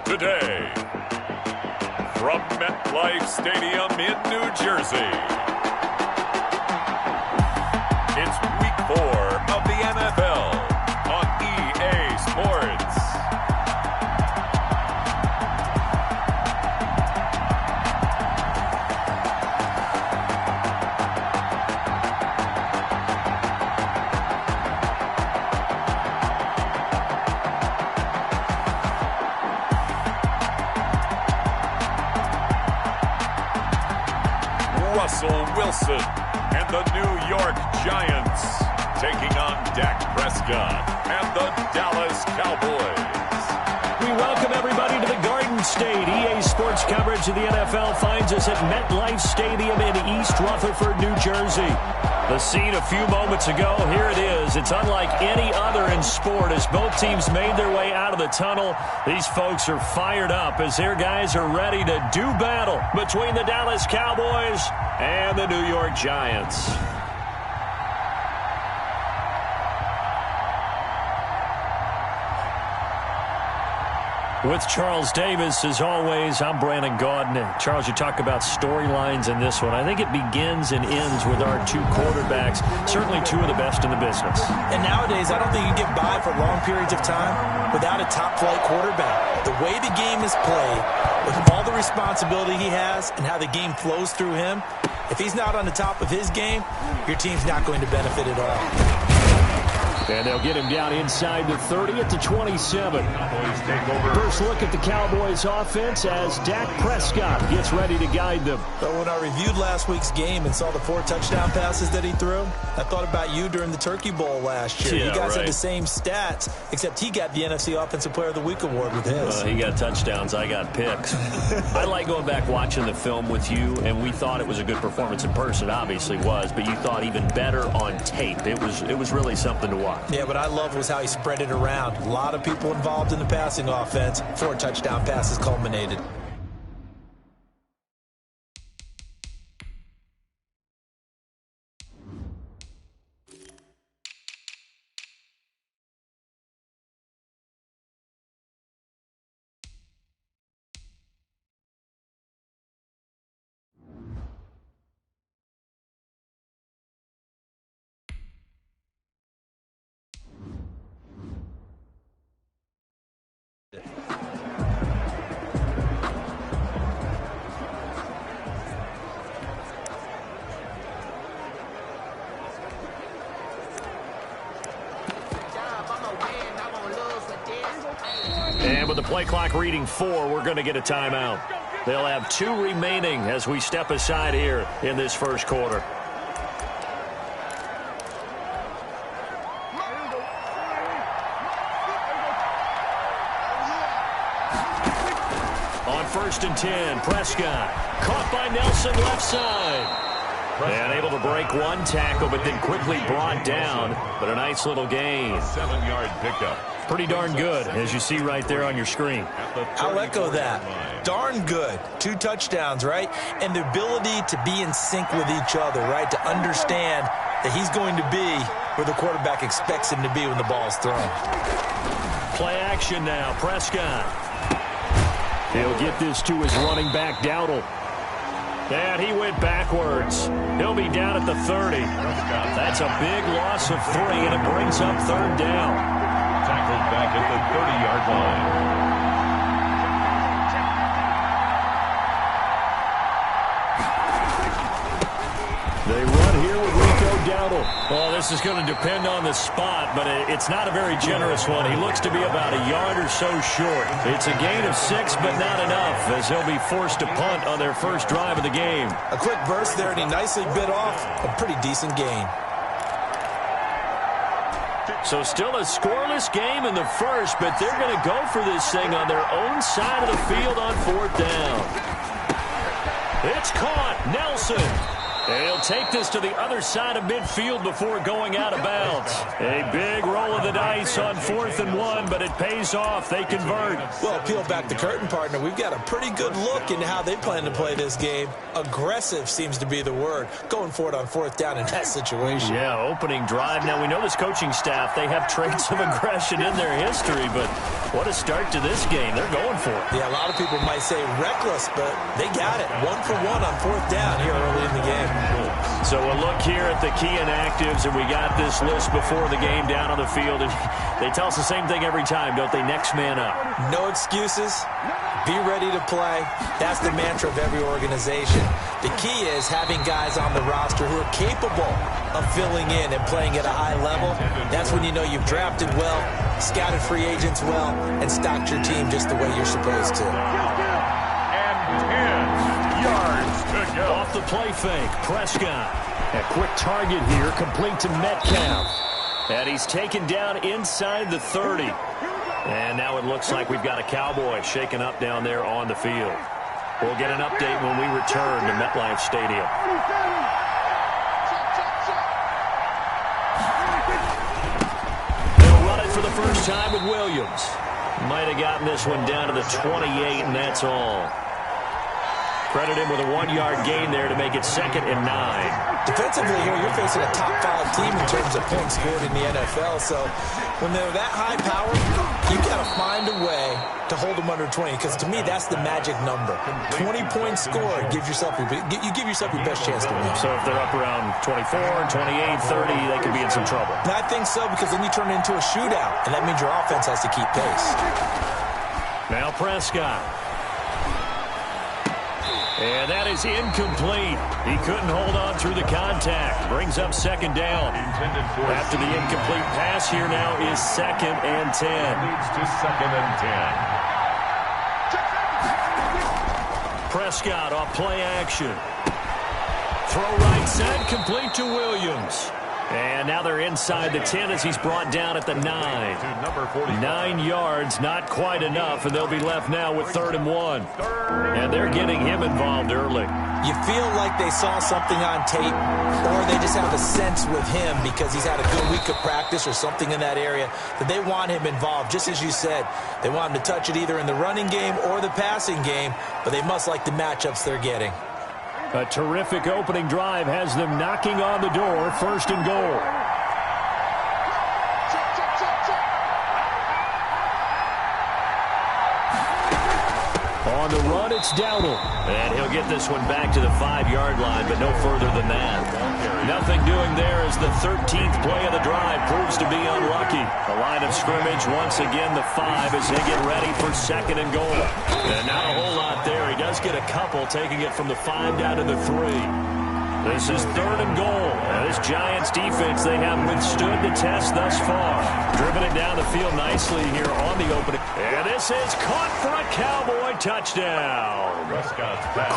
Today, from MetLife Stadium in New Jersey, it's Week 4 of the NFL on EA Sports. Russell Wilson and the New York Giants taking on Dak Prescott and the Dallas Cowboys. We welcome everybody to the Garden State. EA Sports coverage of the NFL finds us at MetLife Stadium in East Rutherford, New Jersey. The scene a few moments ago, here it is. It's unlike any other in sport as both teams made their way out of the tunnel. These folks are fired up as their guys are ready to do battle between the Dallas Cowboys and the New York Giants. With Charles Davis, as always, I'm Brandon Gaudin. Charles, you talk about storylines in this one. I think it begins and ends with our two quarterbacks, certainly two of the best in the business. And nowadays, I don't think you can get by for long periods of time without a top-flight quarterback. The way the game is played, with all the responsibility he has and how the game flows through him, if he's not on the top of his game, your team's not going to benefit at all. And they'll get him down inside the 30 at the 27. First look at the Cowboys offense as Dak Prescott gets ready to guide them. But when I reviewed last week's game and saw the 4 touchdown passes that he threw, I thought about you during the Turkey Bowl last year. Yeah, you guys right. had the same stats, except he got the NFC Offensive Player of the Week award with his. He got touchdowns, I got picks. I like going back watching the film with you, and we thought it was a good performance in person. It obviously was, but you thought even better on tape. It was really something to watch. Yeah, what I loved was how he spread it around. A lot of people involved in the passing offense. 4 touchdown passes culminated. And with the play clock reading 4, we're going to get a timeout. They'll have 2 remaining as we step aside here in this first quarter. On 1st and 10, Prescott caught by Nelson left side. And able to break one tackle, but then quickly brought down. But a nice little gain. 7-yard pickup. Pretty darn good, as you see right there on your screen. I'll echo that. Darn good. 2 touchdowns, right? And the ability to be in sync with each other, right? To understand that he's going to be where the quarterback expects him to be when the ball's thrown. Play action now. Prescott. He'll get this to his running back, Dowdle. And he went backwards. He'll be down at the 30. That's a big loss of 3, and it brings up 3rd down. Tackled back at the 30-yard line. They run here with Rico Dowdle. Well, this is going to depend on the spot, but it's not a very generous one. He looks to be about a yard or so short. It's a gain of 6, but not enough, as he'll be forced to punt on their first drive of the game. A quick burst there, and he nicely bit off a pretty decent gain. So still a scoreless game in the first, but they're going to go for this thing on their own side of the field on 4th down. It's caught. Nelson. And he'll take this to the other side of midfield before going out of bounds. A big roll of the dice on 4th and 1, but it pays off. They convert. Well, peel back the curtain, partner. We've got a pretty good look into how they plan to play this game. Aggressive seems to be the word. Going for it on 4th down in that situation. Yeah, opening drive. Now, we know this coaching staff, they have traits of aggression in their history, but what a start to this game. They're going for it. Yeah, a lot of people might say reckless, but they got it. 1 for 1 on 4th down here early in the game. So a look here at the key inactives, and we got this list before the game down on the field. And they tell us the same thing every time, don't they? Next man up. No excuses. Be ready to play. That's the mantra of every organization. The key is having guys on the roster who are capable of filling in and playing at a high level. That's when you know you've drafted well, scouted free agents well, and stocked your team just the way you're supposed to. And 10 yards to go. Off the play fake, Prescott. A quick target here, complete to Metcalf. And he's taken down inside the 30. And now it looks like we've got a Cowboy shaken up down there on the field. We'll get an update when we return to MetLife Stadium. They'll run it for the first time with Williams. Might have gotten this one down to the 28, and that's all. Credit him with a 1-yard gain there to make it 2nd and 9. Defensively here, you're facing a top 5 team in terms of points scored in the NFL. So when they're that high power, you got to find a way to hold them under 20. Because to me, that's the magic number. 20 points scored, you give yourself your best chance to win. So if they're up around 24, 28, 30, they could be in some trouble. And I think so, because then you turn it into a shootout, and that means your offense has to keep pace. Now Prescott. And that is incomplete. He couldn't hold on through the contact. Brings up 2nd down. After the incomplete pass, here now is 2nd and 10. Leads to 2nd and 10. Prescott off play action. Throw right side, complete to Williams. And now they're inside the 10 as he's brought down at the 9. 9 yards, not quite enough, and they'll be left now with 3rd and 1. And they're getting him involved early. You feel like they saw something on tape, or they just have a sense with him because he's had a good week of practice or something in that area that they want him involved. Just as you said, they want him to touch it either in the running game or the passing game, but they must like the matchups they're getting. A terrific opening drive has them knocking on the door, 1st and goal. On the run, it's Dowdle. And he'll get this one back to the 5-yard line, but no further than that. Nothing doing there as the 13th play of the drive proves to be unlucky. The line of scrimmage, once again, the 5 as they get ready for 2nd and goal. And not a whole lot there. He does get a couple, taking it from the 5 down to the 3. This is 3rd and goal. Now this Giants defense, they have withstood the test thus far. Driven it down the field nicely here on the opening. And this is caught for a Cowboy touchdown.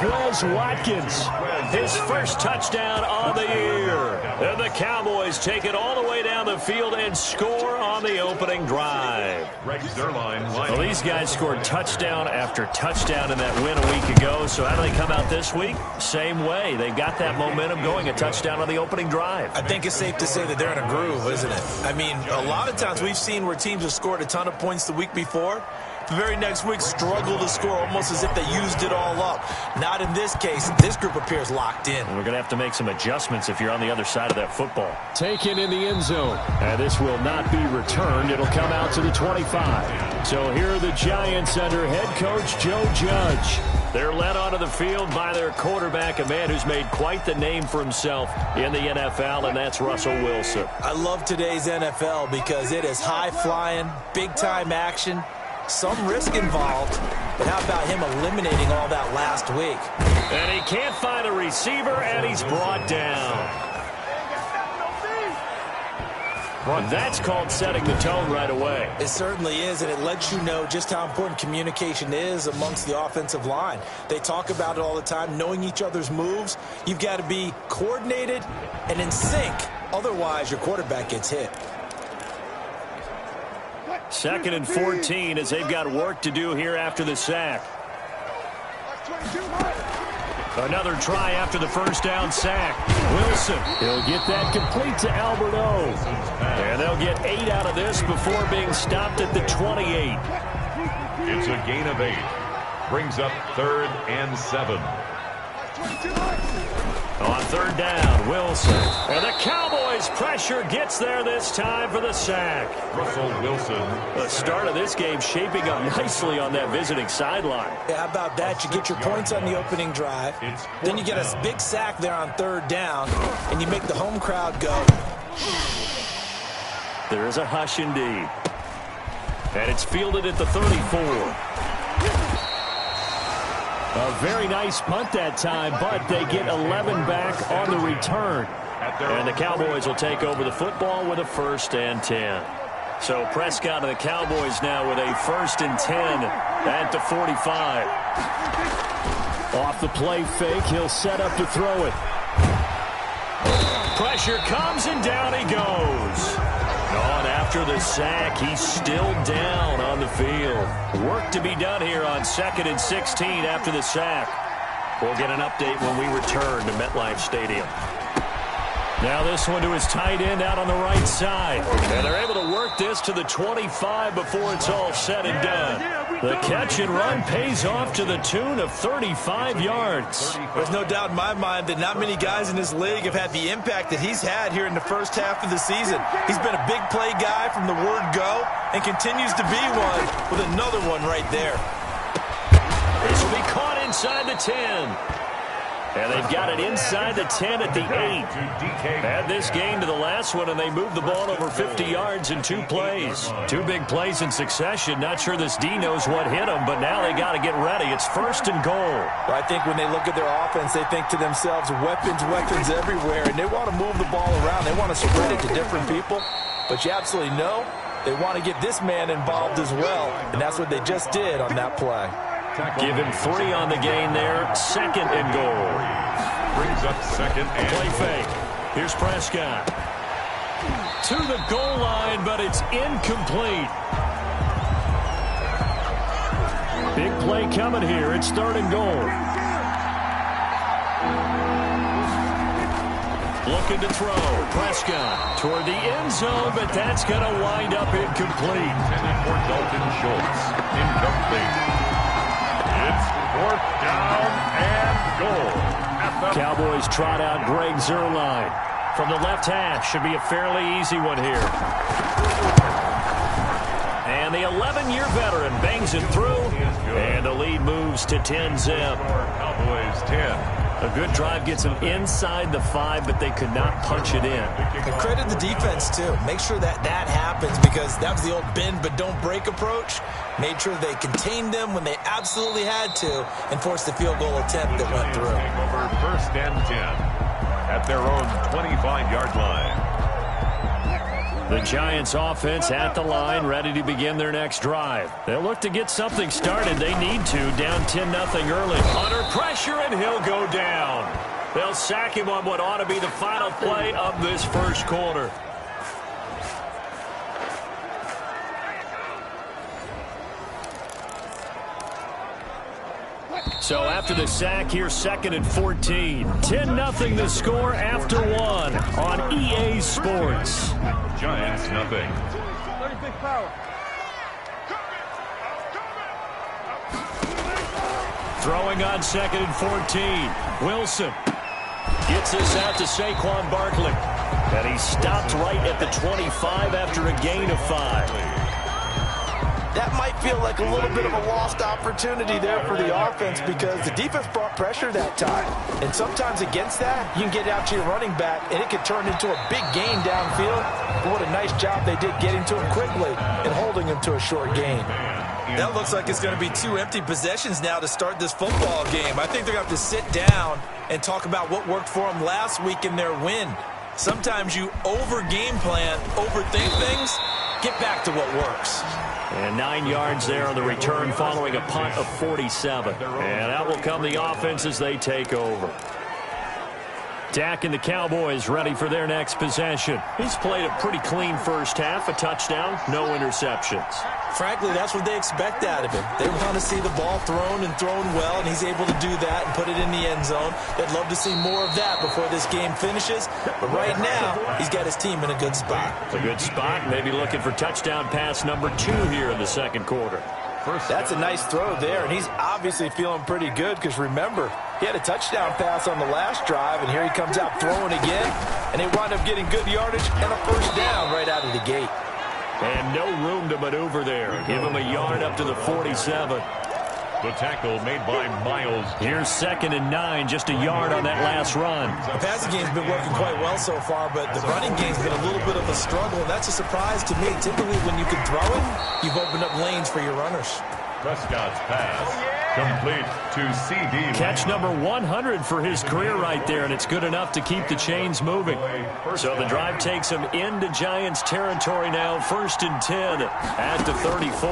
Quez Watkins, his first touchdown on the year. And the Cowboys take it all the way down the field and score on the opening drive. Well, these guys scored touchdown after touchdown in that win a week ago. So how do they come out this week? Same way. They've got that momentum going, a touchdown on the opening drive. I think it's safe to say that they're in a groove, isn't it? I mean, a lot of times we've seen where teams have scored a ton of points the week before. The very next week struggle to score almost as if they used it all up. Not in this case. This group appears locked in. We're going to have to make some adjustments if you're on the other side of that football. Taken in the end zone. And this will not be returned. It'll come out to the 25. So here are the Giants under head coach Joe Judge. They're led onto the field by their quarterback, a man who's made quite the name for himself in the NFL, and that's Russell Wilson. I love today's NFL because it is high-flying, big-time action, some risk involved, but how about him eliminating all that last week? And he can't find a receiver, and he's brought down. That's called setting the tone right away. It certainly is, and it lets you know just how important communication is amongst the offensive line. They talk about it all the time, knowing each other's moves. You've got to be coordinated and in sync. Otherwise, your quarterback gets hit. 2nd and 14 as they've got work to do here after the sack. Another try after the first down sack. Wilson, he'll get that complete to Alberto. And they'll get 8 out of this before being stopped at the 28. It's a gain of 8. Brings up 3rd and 7. On 3rd down, Wilson. And the Cowboys' pressure gets there this time for the sack. Russell Wilson. The start of this game shaping up nicely on that visiting sideline. Yeah, how about that? You get your points on the opening drive. Then you get a big sack there on 3rd down, and you make the home crowd go. There is a hush indeed. And it's fielded at the 34. A very nice punt that time, but they get 11 back on the return. And the Cowboys will take over the football with a 1st and 10. So Prescott and the Cowboys now with a 1st and 10 at the 45. Off the play fake, he'll set up to throw it. Pressure comes and down he goes. On after the sack, he's still down on the field. Work to be done here on 2nd and 16 after the sack. We'll get an update when we return to MetLife Stadium. Now this one to his tight end out on the right side. And they're able to work this to the 25 before it's all said and done. The catch and run pays off to the tune of 35 yards. There's no doubt in my mind that not many guys in this league have had the impact that he's had here in the first half of the season. He's been a big play guy from the word go and continues to be one with another one right there. This will be caught inside the 10. And they've got it inside the 10 at the 8. Add this game to the last one, and they moved the ball over 50 yards in 2 plays. 2 big plays in succession. Not sure this D knows what hit them, but now they got to get ready. It's 1st and goal. Well, I think when they look at their offense, they think to themselves, weapons everywhere, and they want to move the ball around. They want to spread it to different people, but you absolutely know they want to get this man involved as well, and that's what they just did on that play. Give him 3 on the gain there. 2nd and goal. Brings up 2nd and play fake. Here's Prescott. To the goal line, but it's incomplete. Big play coming here. It's 3rd and goal. Looking to throw. Prescott toward the end zone, but that's going to wind up incomplete. Intended for Dalton Schultz. Incomplete. It's 4th down and goal. Cowboys trot out Greg Zuerlein. From the left hash, should be a fairly easy one here. And the 11-year veteran bangs it through, and the lead moves to 10-zip. Cowboys 10. A good drive gets them inside the 5, but they could not punch it in. And credit the defense, too. Make sure that happens, because that was the old bend but don't break approach. Made sure they contained them when they absolutely had to and forced the field goal attempt that went through. Over 1st and 10 at their own 25-yard line. The Giants offense at the line, ready to begin their next drive. They'll look to get something started. They need to, down 10-0 early. Under pressure, and he'll go down. They'll sack him on what ought to be the final play of this first quarter. So after the sack, here's 2nd and 14. 10-0 the score after 1 on EA Sports. Giants nothing. Throwing on 2nd and 14. Wilson gets this out to Saquon Barkley. And he stopped right at the 25 after a gain of 5. That might feel like a little bit of a lost opportunity there for the offense, because the defense brought pressure that time. And sometimes against that, you can get out to your running back, and it can turn into a big gain downfield. But what a nice job they did getting to him quickly and holding him to a short gain. That looks like it's going to be 2 empty possessions now to start this football game. I think they're going to have to sit down and talk about what worked for them last week in their win. Sometimes you over-game plan, overthink things, get back to what works. And 9 yards there on the return following a punt of 47. And out will come the offense as they take over. Dak and the Cowboys ready for their next possession. He's played a pretty clean first half, a touchdown, no interceptions. Frankly, that's what they expect out of him. They want to see the ball thrown and thrown well, and he's able to do that and put it in the end zone. They'd love to see more of that before this game finishes, but right now, he's got his team in a good spot. It's a good spot, maybe looking for touchdown pass number 2 here in the second quarter. That's a nice throw there, and he's obviously feeling pretty good because, remember, he had a touchdown pass on the last drive, and here he comes out throwing again, and they wind up getting good yardage and a first down right out of the gate. And no room to maneuver there. Give him a yard up to the 47. The tackle made by Miles. Here's 2nd and 9, just a yard on that last run. The passing game's been working quite well so far, but the running game's been a little bit of a struggle, and that's a surprise to me. Typically, when you can throw it, you've opened up lanes for your runners. Prescott's pass complete to CD. Catch number 100 for his career right there, and it's good enough to keep the chains moving. So the drive takes him into Giants territory now, 1st and 10 at the 34.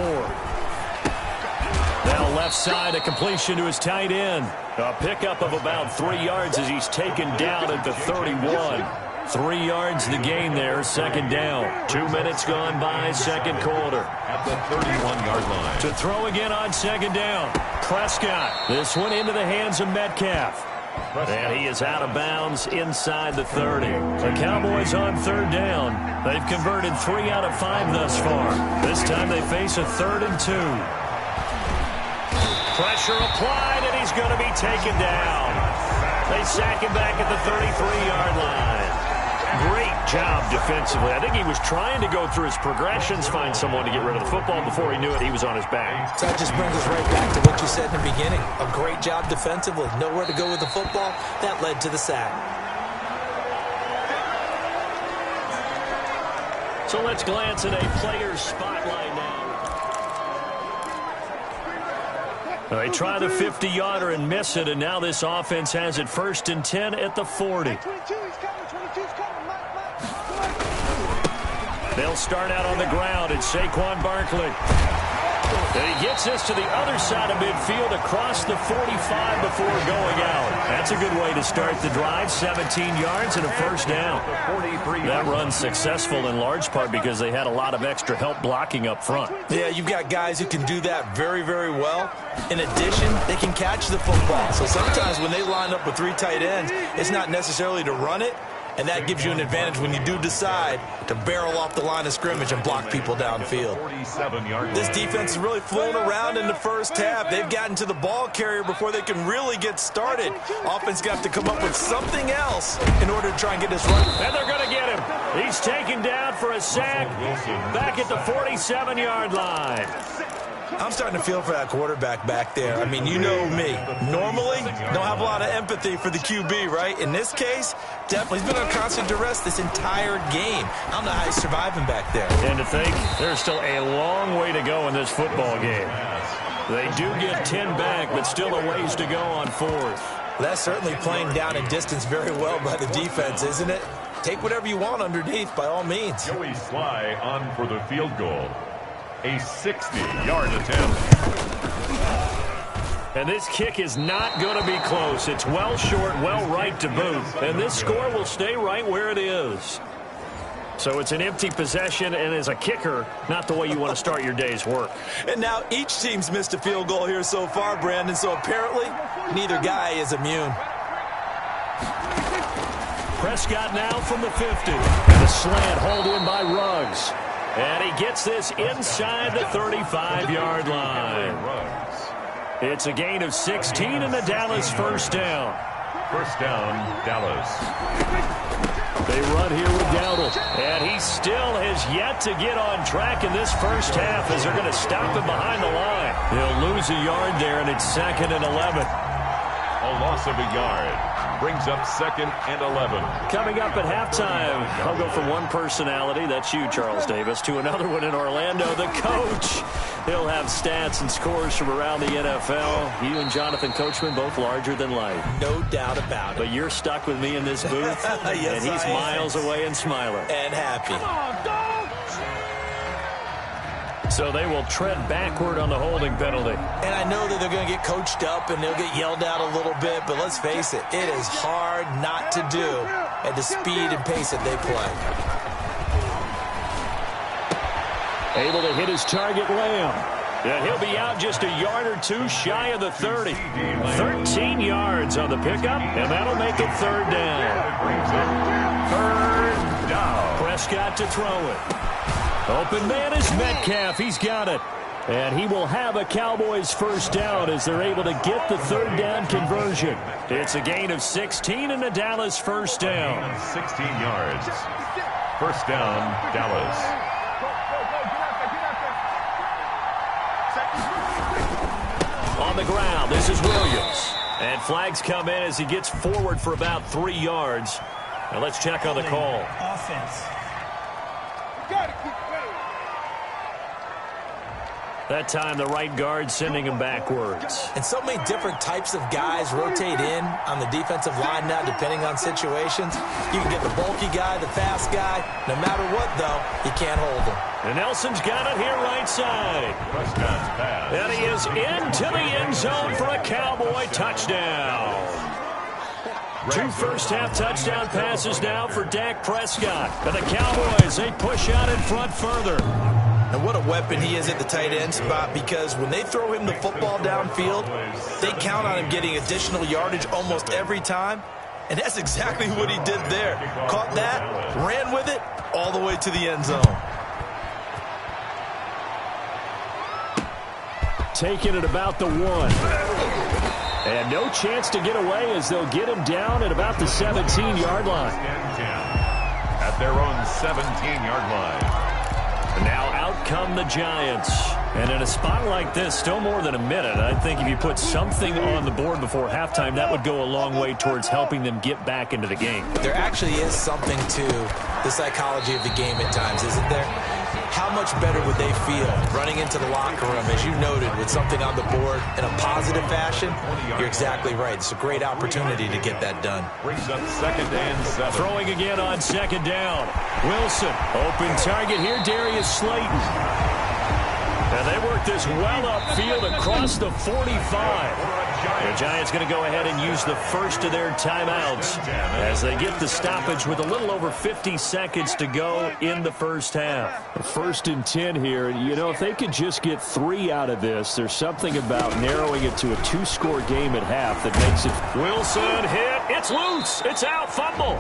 Now left side, a completion to his tight end. A pickup of about 3 yards as he's taken down at the 31. 3 yards the gain there, 2nd down. 2 minutes gone by, second quarter. At the 31-yard line. To throw again on 2nd down. Prescott. This one into the hands of Metcalf. And he is out of bounds inside the 30. The Cowboys on 3rd down. They've converted 3 out of 5 thus far. This time they face a 3rd and 2. Pressure applied, and he's going to be taken down. They sack him back at the 33-yard line. Great job defensively. I think he was trying to go through his progressions, find someone to get rid of the football. Before he knew it, he was on his back. So that just brings us right back to what you said in the beginning. A great job defensively. Nowhere to go with the football. That led to the sack. So let's glance at a player's spotlight now. They try the 50-yarder and miss it, and now this offense has it 1st and 10 at the 40. They'll start out on the ground. It's Saquon Barkley. And he gets this to the other side of midfield across the 45 before going out. That's a good way to start the drive. 17 yards and a first down. That run's successful in large part because they had a lot of extra help blocking up front. Yeah, you've got guys who can do that very, very well. In addition, they can catch the football. So sometimes when they line up with 3 tight ends, it's not necessarily to run it. And that gives you an advantage when you do decide to barrel off the line of scrimmage and block people downfield. This defense is really flown around in the first half. They've gotten to the ball carrier before they can really get started. Offense got to come up with something else in order to try and get this run. And they're going to get him. He's taken down for a sack back at the 47-yard line. I'm starting to feel for that quarterback back there. I mean, you know me. Normally, don't have a lot of empathy for the QB, right? In this case, definitely, he's been on constant duress this entire game. I don't know how he's surviving back there. And to think, there's still a long way to go in this football game. They do get 10 back, but still a ways to go on 4th. That's certainly playing down in distance very well by the defense, isn't it? Take whatever you want underneath, by all means. Joey Sly on for the field goal. A 60-yard attempt. And this kick is not going to be close. It's well short, well right to boot. And this score will stay right where it is. So it's an empty possession, and as a kicker, not the way you want to start your day's work. And now each team's missed a field goal here so far, Brandon, so apparently neither guy is immune. Prescott now from the 50. And a slant hauled in by Ruggs. And he gets this inside the 35-yard line. It's a gain of 16 and the Dallas first down. First down, Dallas. They run here with Dowdle. And he still has yet to get on track in this first half as they're going to stop him behind the line. He'll lose a yard there, and it's 2nd and 11. A loss of a yard. Brings up 2nd and 11. Coming up at halftime, I'll go from one personality, that's you, Charles Davis, to another one in Orlando, the coach. He'll have stats and scores from around the NFL. You and Jonathan Coachman, both larger than life. No doubt about it. But you're stuck with me in this booth, yes, and he's miles away and smiling. And happy. Come So they will tread backward on the holding penalty. And I know that they're going to get coached up and they'll get yelled at a little bit, but let's face it, it is hard not to do at the speed and pace that they play. Able to hit his target, Lamb. And he'll be out just a yard or two shy of the 30. 13 yards on the pickup, and that'll make it third down. Third down. Prescott to throw it. Open man is Metcalf. He's got it. And he will have a Cowboys first down as they're able to get the third down conversion. It's a gain of 16 and a Dallas first down. 16 yards. First down, Dallas. On the ground, this is Williams. And flags come in as he gets forward for about 3 yards. Now let's check on the call. Offense. That time, the right guard sending him backwards. And so many different types of guys rotate in on the defensive line now, depending on situations. You can get the bulky guy, the fast guy. No matter what, though, you can't hold him. And Nelson's got it here right side. And he is into the end zone for a Cowboy touchdown. 2 first-half touchdown passes now for Dak Prescott. And the Cowboys, they push out in front further. And what a weapon he is at the tight end spot, because when they throw him the football downfield, they count on him getting additional yardage almost every time. And that's exactly what he did there. Caught that, ran with it, all the way to the end zone. Taking it about the 1. And no chance to get away as they'll get him down at about the 17-yard line. At their own 17-yard line. And now out come the Giants. And in a spot like this, still more than a minute, I think if you put something on the board before halftime, that would go a long way towards helping them get back into the game. There actually is something to the psychology of the game at times, isn't there? How much better would they feel running into the locker room, as you noted, with something on the board in a positive fashion? You're exactly right. It's a great opportunity to get that done. Brings up 2nd and 7. Throwing again on 2nd down. Wilson, open target here, Darius Slayton. And they work this well upfield across the 45. The Giants going to go ahead and use the first of their timeouts as they get the stoppage with a little over 50 seconds to go in the first half. 1st and 10 here. You know, if they could just get 3 out of this, there's something about narrowing it to a 2-score game at half that makes it. Wilson hit. It's loose. It's out. Fumble.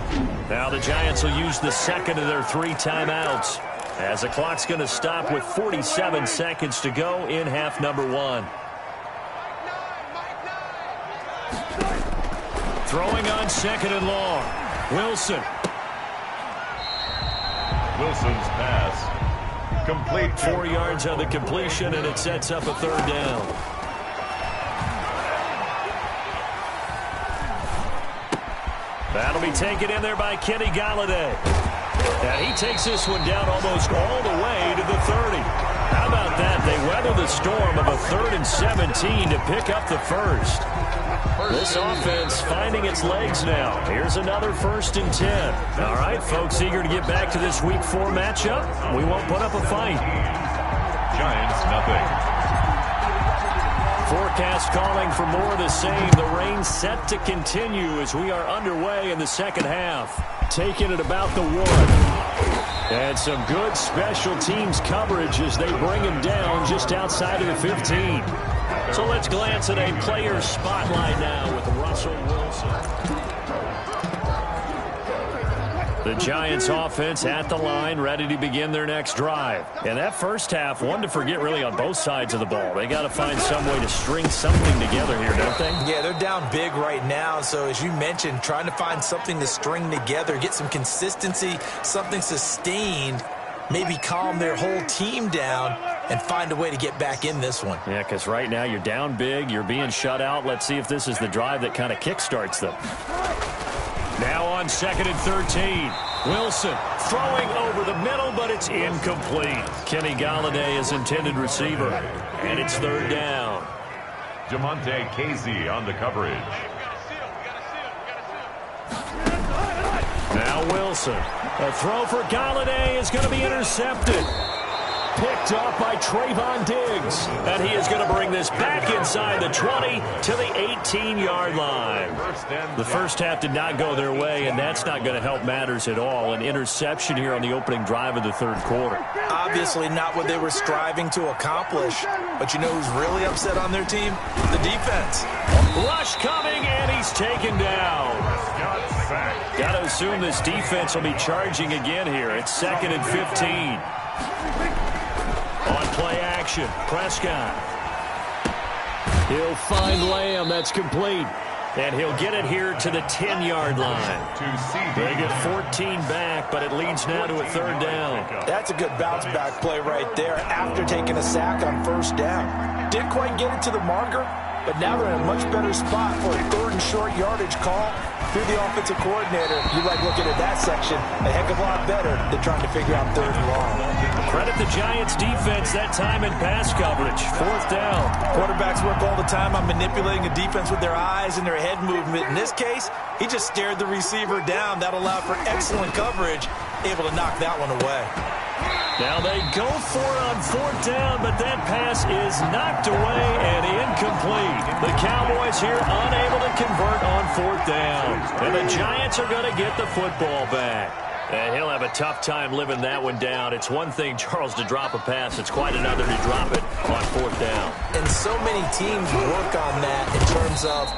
Now the Giants will use the second of their 3 timeouts as the clock's going to stop with 47 seconds to go in half number 1. Throwing on 2nd and long. Wilson. Wilson's pass. Complete. 4 yards on the completion, and it sets up a 3rd down. That'll be taken in there by Kenny Golladay. And he takes this one down almost all the way to the 30. How about that? They weather the storm of a 3rd and 17 to pick up the first. This offense finding its legs now. Here's another 1st and 10. All right, folks, eager to get back to this Week 4 matchup. We won't put up a fight. Giants, nothing. Forecast calling for more of the same. The rain set to continue as we are underway in the second half. Taking it about the 1. And some good special teams coverage as they bring him down just outside of the 15. So let's glance at a player spotlight now with Russell Wilson. The Giants offense at the line, ready to begin their next drive. And that first half, one to forget really on both sides of the ball. They got to find some way to string something together here, don't they? Yeah, they're down big right now. So as you mentioned, trying to find something to string together, get some consistency, something sustained, maybe calm their whole team down and find a way to get back in this one. Yeah, because right now you're down big, you're being shut out. Let's see if this is the drive that kind of kickstarts them. Now on 2nd and 13. Wilson throwing over the middle, but it's incomplete. Kenny Golladay is intended receiver, and it's 3rd down. Jamonte Casey on the coverage. Now Wilson. A throw for Golladay is going to be intercepted. picked up by Trayvon Diggs. And he is going to bring this back inside the 20 to the 18-yard line. The first half did not go their way, and that's not going to help matters at all. An interception here on the opening drive of the third quarter. Obviously not what they were striving to accomplish. But you know who's really upset on their team? The defense. Rush coming, and he's taken down. Got to assume this defense will be charging again here. It's 2nd and 15. On play action, Prescott. He'll find Lamb. That's complete. And he'll get it here to the 10-yard line. They get 14 back, but it leads now to a 3rd down. That's a good bounce-back play right there after taking a sack on 1st down. Didn't quite get it to the marker, but now they're in a much better spot for a 3rd and short yardage call. Through the offensive coordinator, you like looking at that section a heck of a lot better than trying to figure out 3rd and long. Credit the Giants defense that time in pass coverage. 4th down. Quarterbacks work all the time on manipulating a defense with their eyes and their head movement. In this case, he just stared the receiver down. That allowed for excellent coverage, able to knock that one away. Now they go for it on 4th down, but that pass is knocked away and incomplete. The Cowboys here unable to convert on 4th down. And the Giants are going to get the football back. And he'll have a tough time living that one down. It's one thing, Charles, to drop a pass. It's quite another to drop it on 4th down. And so many teams work on that in terms of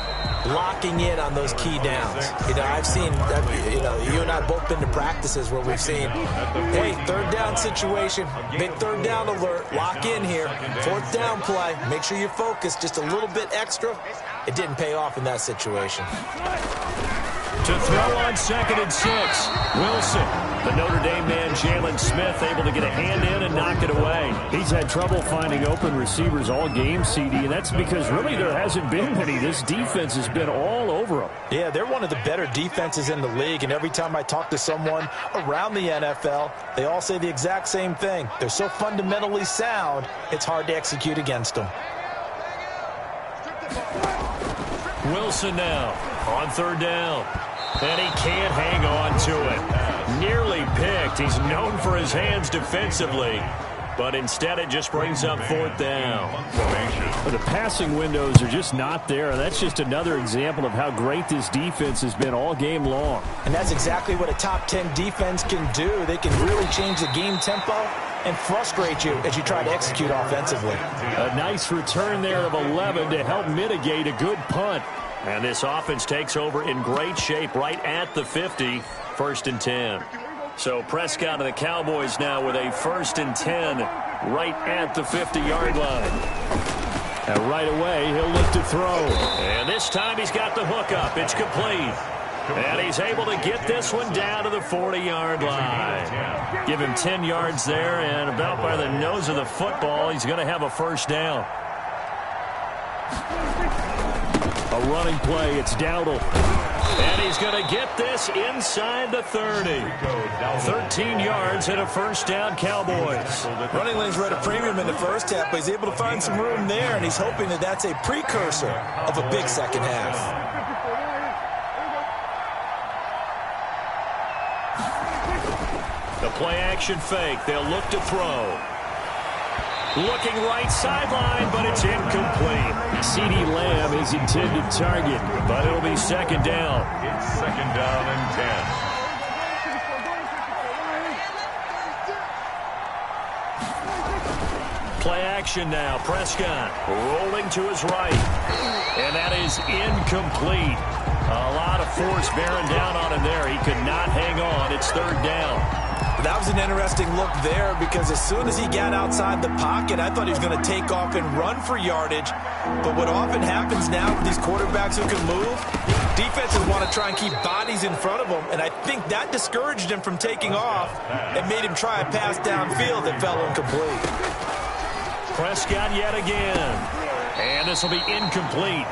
locking in on those key downs. You know, I've seen, you and I both been to practices where we've seen, hey, 3rd down situation, big 3rd down alert, lock in here, 4th down play, make sure you focus just a little bit extra. It didn't pay off in that situation. To throw on 2nd and 6, Wilson. The Notre Dame man, Jalen Smith, able to get a hand in and knock it away. He's had trouble finding open receivers all game, CD, and that's because really there hasn't been many. This defense has been all over them. Yeah, they're one of the better defenses in the league, and every time I talk to someone around the NFL, they all say the exact same thing. They're so fundamentally sound, it's hard to execute against them. Wilson now on 3rd down. And he can't hang on to it. Nearly picked. He's known for his hands defensively. But instead it just brings up 4th down. The passing windows are just not there. That's just another example of how great this defense has been all game long. And that's exactly what a top 10 defense can do. They can really change the game tempo and frustrate you as you try to execute offensively. A nice return there of 11 to help mitigate a good punt. And this offense takes over in great shape right at the 50, 1st and 10. So Prescott and the Cowboys now with a 1st and 10 right at the 50-yard line. And right away, he'll look to throw. And this time he's got the hook up. It's complete. And he's able to get this one down to the 40-yard line. Give him 10 yards there, and about by the nose of the football, he's going to have a 1st down. A running play, it's Dowdle. And he's going to get this inside the 30. 13 yards and a 1st down, Cowboys. Running lanes were at a premium in the first half, but he's able to find some room there, and he's hoping that that's a precursor of a big second half. The play-action fake. They'll look to throw. Looking right sideline, but it's incomplete. CeeDee Lamb is intended target, but it'll be 2nd down. It's 2nd down and 10. Play action now. Prescott rolling to his right. And that is incomplete. A lot of force bearing down on him there. He could not hang on. It's 3rd down. That was an interesting look there because as soon as he got outside the pocket, I thought he was going to take off and run for yardage. But what often happens now with these quarterbacks who can move, defenses want to try and keep bodies in front of them, and I think that discouraged him from taking off and made him try a pass downfield that fell incomplete. Prescott yet again. And this will be incomplete.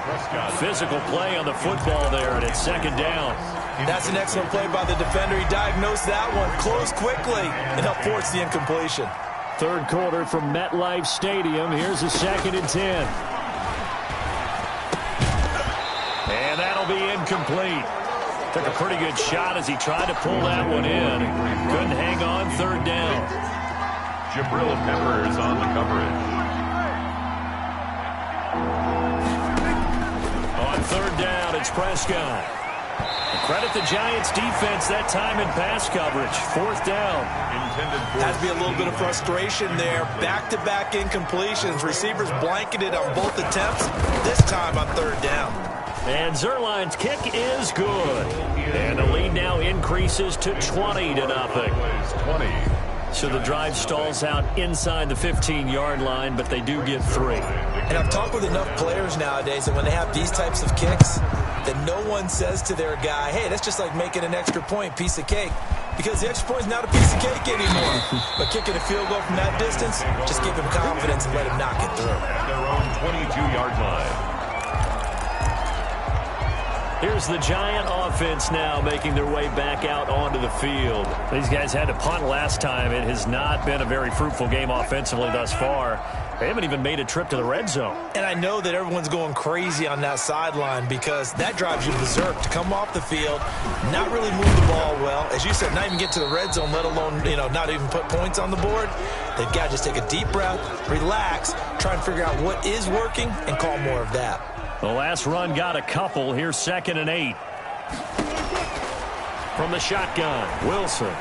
Physical play on the football there, and it's 2nd down. That's an excellent play by the defender. He diagnosed that one, closed quickly, and helped force the incompletion. 3rd quarter from MetLife Stadium. Here's a 2nd and 10. And that'll be incomplete. Took a pretty good shot as he tried to pull that one in. Couldn't hang on. 3rd down. Jabril Peppers on the coverage. On third down, it's Prescott. Credit the Giants defense that time in pass coverage. Fourth down. Has to be a little bit of frustration there. Back-to-back incompletions. Receivers blanketed on both attempts. This time on third down. And Zuerlein's kick is good. And the lead now increases to 20-0. 20. So the drive stalls out inside the 15-yard line, but they do get 3. And I've talked with enough players nowadays that when they have these types of kicks, that no one says to their guy, hey, that's just like making an extra point, piece of cake. Because the extra point is not a piece of cake anymore. But kicking a field goal from that distance, just give him confidence and let him knock it through. At their own 22-yard line. Here's the Giant offense now making their way back out onto the field. These guys had to punt last time. It has not been a very fruitful game offensively thus far. They haven't even made a trip to the red zone. And I know that everyone's going crazy on that sideline because that drives you berserk to come off the field, not really move the ball well. As you said, not even get to the red zone, let alone, not even put points on the board. They've got to just take a deep breath, relax, try and figure out what is working, and call more of that. The last run got a couple. Here's 2nd and 8. From the shotgun, Wilson.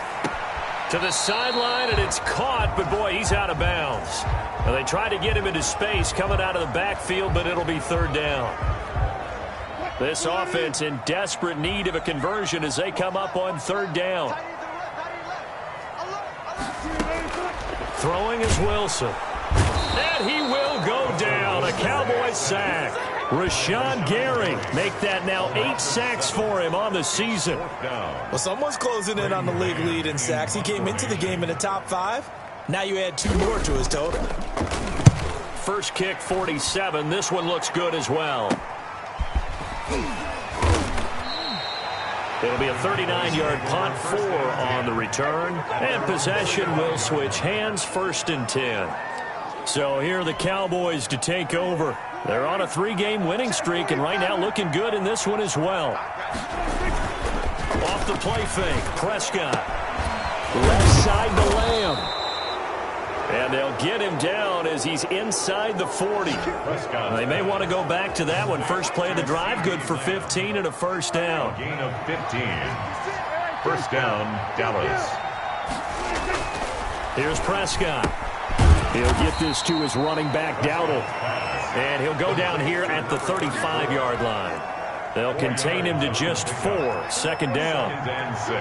To the sideline, and it's caught, but boy, he's out of bounds. Now, they tried to get him into space coming out of the backfield, but it'll be third down. This offense in desperate need of a conversion as they come up on third down. Throwing is Wilson. And he will go down. A Cowboy sack. Rashawn Gary make that now 8 sacks for him on the season. Well, someone's closing in on the league lead in sacks. He came into the game in the top 5. Now you add 2 more to his total. First kick, 47. This one looks good as well. It'll be a 39-yard punt, 4 on the return. And possession will switch hands, 1st and 10. So here are the Cowboys to take over. They're on a 3-game winning streak, and right now looking good in this one as well. Off the play fake, Prescott. Left side to Lamb. And they'll get him down as he's inside the 40. They may want to go back to that one. First play of the drive, good for 15 and a first down. Gain of 15. First down, Dallas. Here's Prescott. He'll get this to his running back, Dowdle. And he'll go down here at the 35-yard line. They'll contain him to just 4. 2nd down. And 6.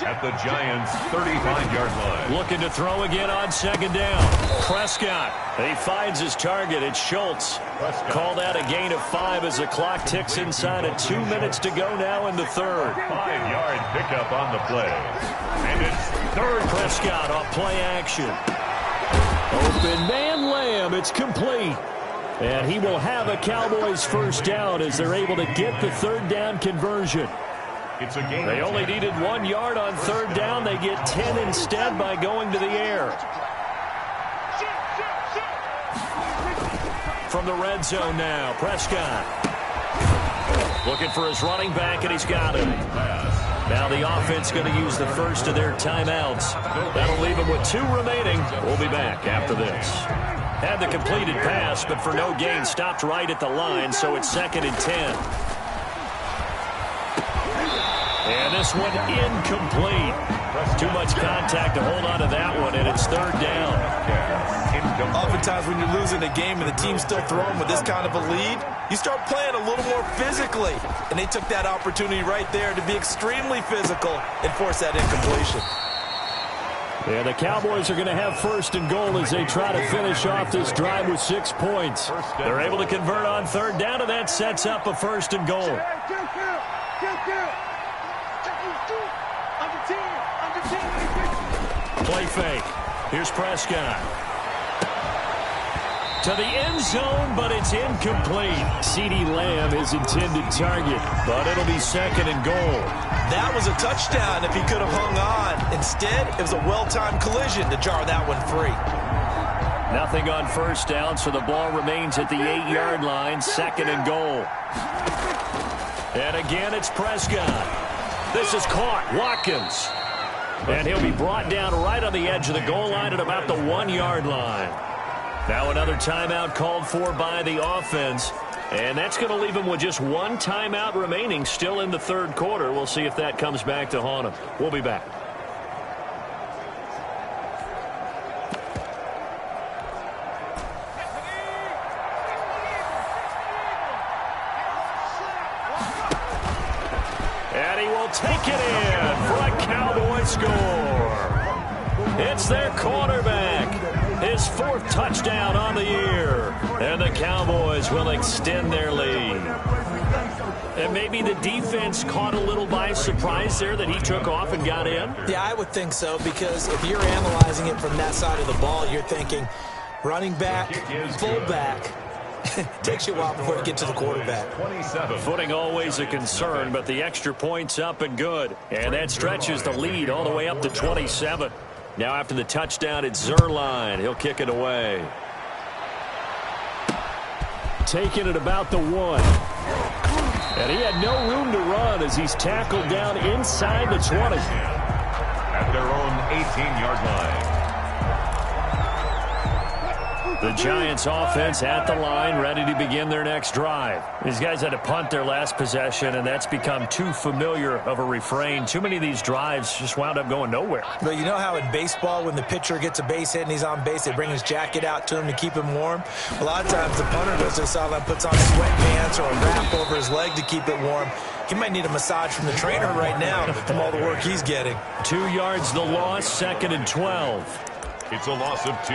At the Giants' 35-yard line. Looking to throw again on 2nd down. Prescott. He finds his target. It's Schultz. Called out a gain of 5 as the clock ticks inside of 2 minutes to go now in the 3rd. 5-yard pickup on the play. And it's 3rd. Prescott off play action. Open man Lamb. It's complete. And he will have a Cowboys first down as they're able to get the 3rd down conversion. It's a gain. They only needed 1 yard on 3rd down. They get 10 instead by going to the air. From the red zone now, Prescott. Looking for his running back, and he's got him. Now the offense going to use the first of their timeouts. That'll leave them with 2 remaining. We'll be back after this. Had the completed pass, but for no gain, stopped right at the line, so it's 2nd and 10. And this one incomplete. Too much contact to hold on to that one, and it's 3rd down. Oftentimes when you're losing a game and the team's still throwing with this kind of a lead, you start playing a little more physically. And they took that opportunity right there to be extremely physical and force that incompletion. Yeah, the Cowboys are going to have 1st and goal as they try to finish off this drive with 6 points. They're able to convert on 3rd down, and that sets up a 1st and goal. Play fake. Here's Prescott. To the end zone, but it's incomplete. CeeDee Lamb is intended target, but it'll be 2nd and goal. That was a touchdown if he could have hung on. Instead, it was a well-timed collision to jar that one free. Nothing on 1st down, so the ball remains at the 8-yard line, 2nd and goal. And again, it's Prescott. This is caught. Watkins. And he'll be brought down right on the edge of the goal line at about the 1-yard line. Now another timeout called for by the offense. And that's going to leave him with just one timeout remaining still in the third quarter. We'll see if that comes back to haunt him. We'll be back. And he will take it in for a Cowboy score. It's their quarterback. His 4th touchdown on the year. And the Cowboys will extend their lead. And maybe the defense caught a little by surprise there that he took off and got in? Yeah, I would think so, because if you're analyzing it from that side of the ball, you're thinking running back, fullback. Takes you a while before you get to the quarterback. Footing always a concern, but the extra point's up and good. And that stretches the lead all the way up to 27. Now after the touchdown, it's Zerline. He'll kick it away. Taking it about the 1. And he had no room to run as he's tackled down inside the 20. At their own 18-yard line. The Giants offense at the line, ready to begin their next drive. These guys had to punt their last possession, and that's become too familiar of a refrain. Too many of these drives just wound up going nowhere. But you know how in baseball, when the pitcher gets a base hit and he's on base, they bring his jacket out to him to keep him warm? A lot of times the punter goes to the sideline, puts on sweatpants or a wrap over his leg to keep it warm. He might need a massage from the trainer right now from all the work he's getting. 2 yards the loss, 2nd and 12. It's a loss of 2.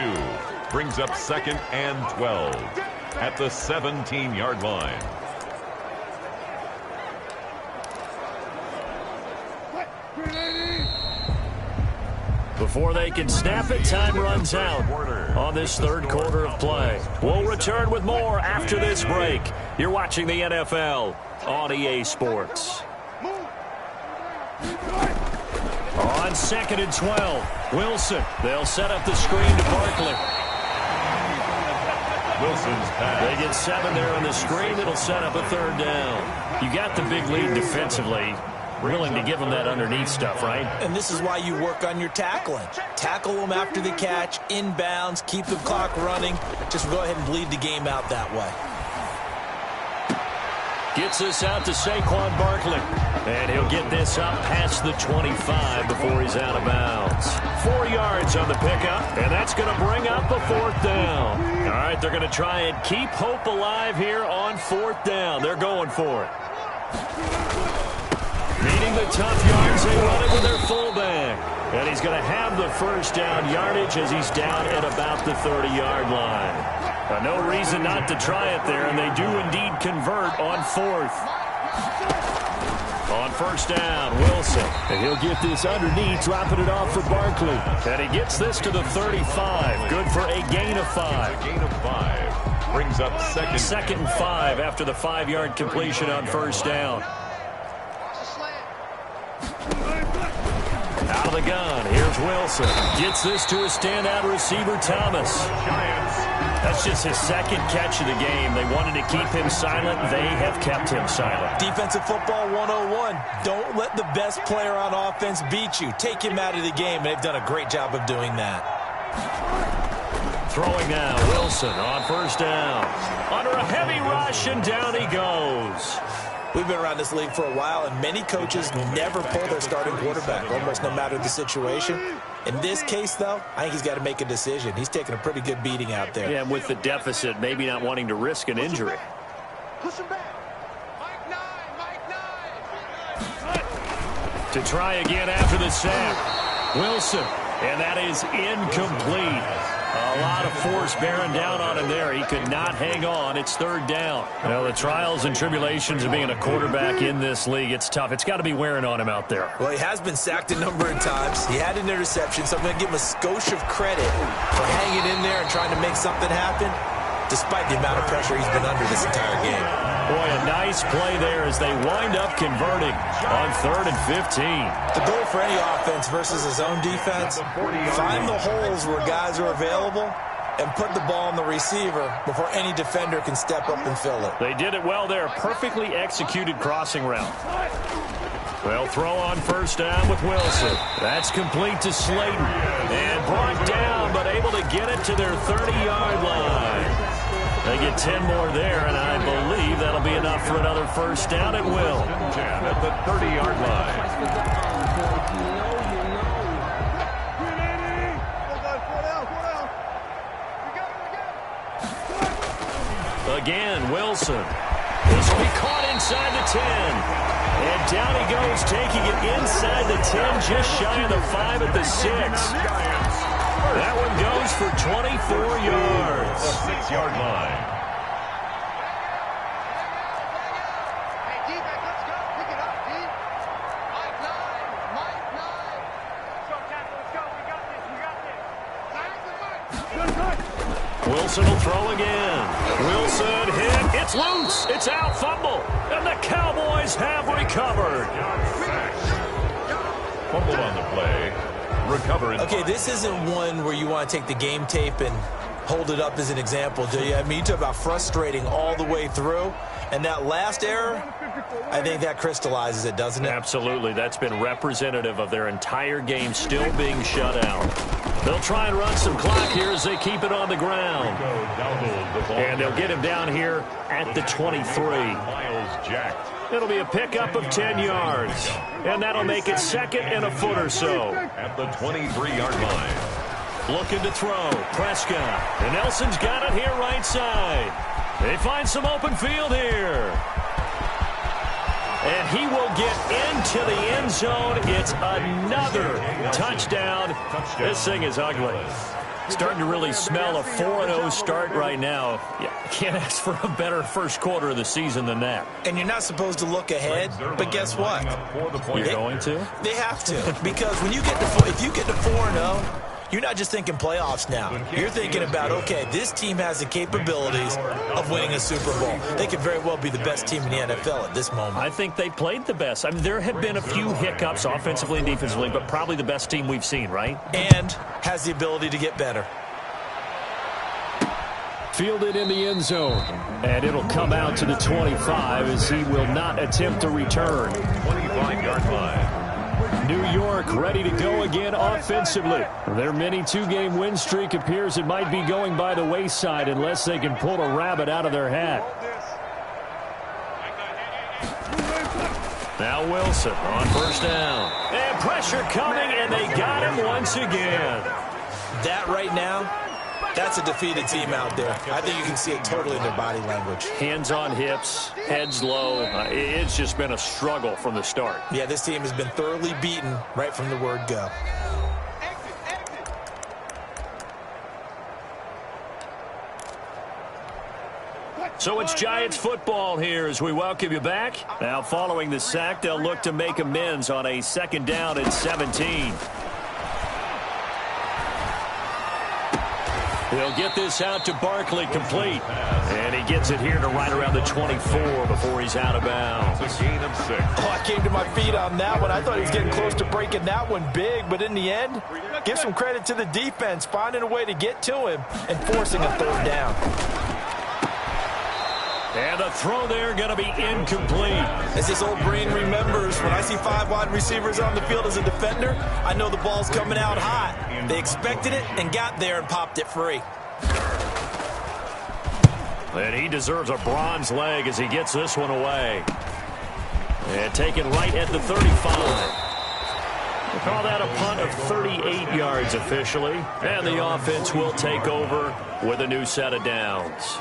Brings up 2nd and 12 at the 17-yard line. Before they can snap it, time runs out on this third quarter of play. We'll return with more after this break. You're watching the NFL on EA Sports. On 2nd and 12, Wilson. They'll set up the screen to Barkley. Wilson's pass. They get 7 there on the screen. It'll set up a 3rd down. You got the big lead defensively. Willing to give them that underneath stuff, right? And this is why you work on your tackling. Tackle them after the catch, inbounds, keep the clock running. Just go ahead and bleed the game out that way. Gets this out to Saquon Barkley. And he'll get this up past the 25 before he's out of bounds. 4 yards on the pickup, and that's going to bring up a 4th down. All right, they're going to try and keep hope alive here on 4th down. They're going for it. Needing the tough yards, they run it with their fullback. And he's going to have the 1st down yardage as he's down at about the 30-yard line. No reason not to try it there, and they do indeed convert on 4th. On 1st down, Wilson. And he'll get this underneath, dropping it off for Barkley. And he gets this to the 35. Good for a gain of 5. A gain of 5. Brings up 2nd and 5 after the 5-yard completion on 1st down. Out of the gun, here's Wilson. Gets this to a standout receiver, Thomas. That's just his 2nd catch of the game. They wanted to keep him silent. They have kept him silent. Defensive football 101. Don't let the best player on offense beat you. Take him out of the game, and they've done a great job of doing that. Throwing now, Wilson on 1st down. Under a heavy rush, and down he goes. We've been around this league for a while, and many coaches never pull their starting quarterback, almost no matter the situation. In this case, though, I think he's got to make a decision. He's taking a pretty good beating out there. Yeah, with the deficit, maybe not wanting to risk an injury. Push him back. Mike 9. To try again after the sack. Wilson, and that is incomplete. A lot of force bearing down on him there. He could not hang on. It's 3rd down. Well, the trials and tribulations of being a quarterback in this league, it's tough. It's got to be wearing on him out there. Well, he has been sacked a number of times. He had an interception, so I'm going to give him a skosh of credit for hanging in there and trying to make something happen, despite the amount of pressure he's been under this entire game. Boy, a nice play there as they wind up converting on 3rd and 15. The goal for any offense versus his own defense, find the holes where guys are available and put the ball on the receiver before any defender can step up and fill it. They did it well there. Perfectly executed crossing route. They'll throw on first down with Wilson. That's complete to Slayton. And brought down, but able to get it to their 30-yard line. They get 10 more there, and I believe that'll be enough for another first down at will. At the 30-yard line. Again, Wilson. This will be caught inside the 10. And down he goes, taking it inside the 10, just shy of the 5 at the 6. That one goes for 24 yards. The 6-yard line. Hey, D-back, let's go. Pick it up, D. Mike 9. Mike 9. Let's go, tackle. Let's go. We got this. We got this. Wilson will throw again. Wilson hit. It's loose. It's out. Fumble. And the Cowboys have recovered. Fumble on the play. Recover. Okay, this isn't one where you want to take the game tape and hold it up as an example, do you? I mean, you talk about frustrating all the way through. And that last error, I think that crystallizes it, doesn't it? Absolutely. That's been representative of their entire game still being shut out. They'll try and run some clock here as they keep it on the ground. And they'll get him down here at the 23. Miles Jack. It'll be a pickup of 10 yards. And that'll make it second and a foot or so. At the 23-yard line. Looking to throw. Prescott. And Nelson's got it here right side. They find some open field here. And he will get into the end zone. It's another touchdown. This thing is ugly. Starting to really smell a 4-0 start right now. You can't ask for a better first quarter of the season than that. And you're not supposed to look ahead, but guess what? You're going to? They have to, because when you get to if you get to 4-0, you're not just thinking playoffs now. You're thinking about, okay, this team has the capabilities of winning a Super Bowl. They could very well be the best team in the NFL at this moment. I think they played the best. I mean, there have been a few hiccups offensively and defensively, but probably the best team we've seen, right? And has the ability to get better. Fielded in the end zone. And it'll come out to the 25 as he will not attempt to return. 25-yard line. New York ready to go again offensively. Their mini two-game win streak appears it might be going by the wayside unless they can pull a rabbit out of their hat. Now Wilson on first down. And pressure coming, and they got him once again. That right now, that's a defeated team out there. I think you can see it totally in their body language. Hands on hips, heads low. It's just been a struggle from the start. Yeah, this team has been thoroughly beaten right from the word go. So it's Giants football here as we welcome you back. Now following the sack, they'll look to make amends on a second down and 17. He'll get this out to Barkley complete. And he gets it here to right around the 24 before he's out of bounds. It's a gain of 6. Oh, I came to my feet on that one. I thought he was getting close to breaking that one big, but in the end, give some credit to the defense, finding a way to get to him and forcing a third down. And the throw there going to be incomplete. As this old brain remembers, when I see 5 wide receivers on the field as a defender, I know the ball's coming out hot. They expected it and got there and popped it free. And he deserves a bronze leg as he gets this one away. And taken right at the 35. We'll call that a punt of 38 yards officially. And the offense will take over with a new set of downs.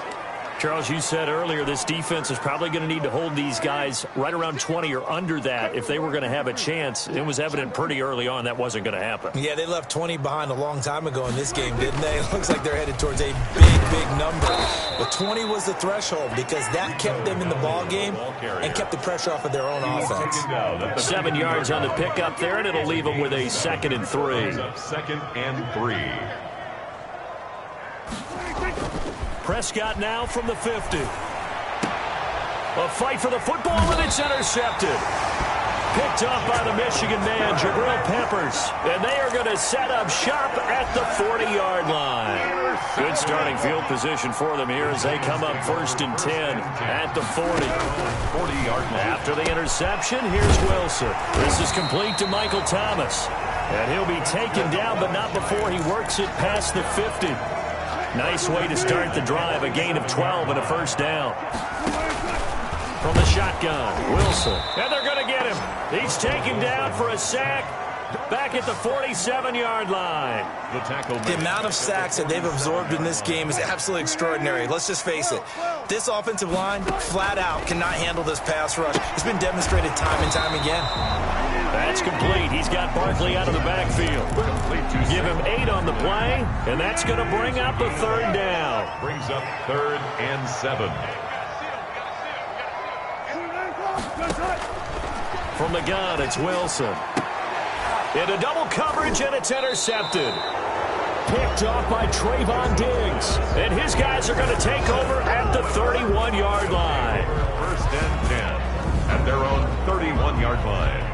Charles, you said earlier this defense is probably going to need to hold these guys right around 20 or under that if they were going to have a chance. It was evident pretty early on that wasn't going to happen. Yeah, they left 20 behind a long time ago in this game, didn't they? It looks like they're headed towards a big number. But 20 was the threshold because that kept them in the ball game and kept the pressure off of their own offense. 7 yards on the pickup there, and it'll leave them with a 2nd and 3. 2nd and 3. Prescott now from the 50. A fight for the football, and it's intercepted. Picked off by the Michigan man, Jabril Peppers. And they are going to set up shop at the 40-yard line. Good starting field position for them here as they come up 1st and 10 at the 40. 40-yard line. After the interception, here's Wilson. This is complete to Michael Thomas. And he'll be taken down, but not before he works it past the 50. Nice way to start the drive, a gain of 12 and a first down. From the shotgun, Wilson. And they're going to get him. He's taken down for a sack back at the 47-yard line. The amount of sacks that they've absorbed in this game is absolutely extraordinary. Let's just face it. This offensive line, flat out, cannot handle this pass rush. It's been demonstrated time and time again. That's complete. He's got Barkley out of the backfield. Give him 8 on the play, and that's going to bring up a 3rd down. Brings up 3rd and 7. From the gun, it's Wilson. Into double coverage, and it's intercepted. Picked off by Trayvon Diggs. And his guys are going to take over at the 31-yard line. 1st and 10 at their own 31-yard line.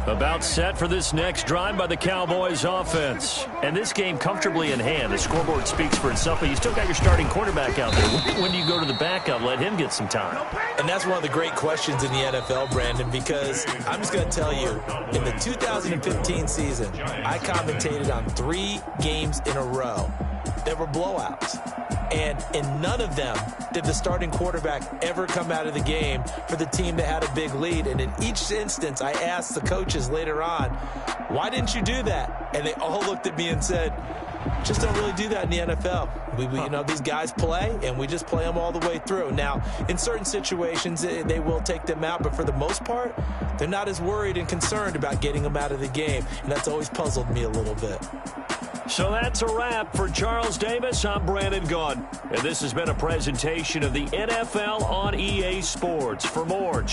About set for this next drive by the Cowboys offense. And this game comfortably in hand. The scoreboard speaks for itself, but you still got your starting quarterback out there. When do you go to the backup, let him get some time? And that's one of the great questions in the NFL, Brandon, because I'm just going to tell you, in the 2015 season, I commentated on 3 games in a row that were blowouts. And in none of them did the starting quarterback ever come out of the game for the team that had a big lead. And in each instance, I asked the coaches later on, why didn't you do that? And they all looked at me and said, just don't really do that in the NFL. These guys play, and we just play them all the way through. Now, in certain situations, they will take them out, but for the most part, they're not as worried and concerned about getting them out of the game. And that's always puzzled me a little bit. So that's a wrap for Charles Davis. I'm Brandon Gaudin, and this has been a presentation of the NFL on EA Sports. For more,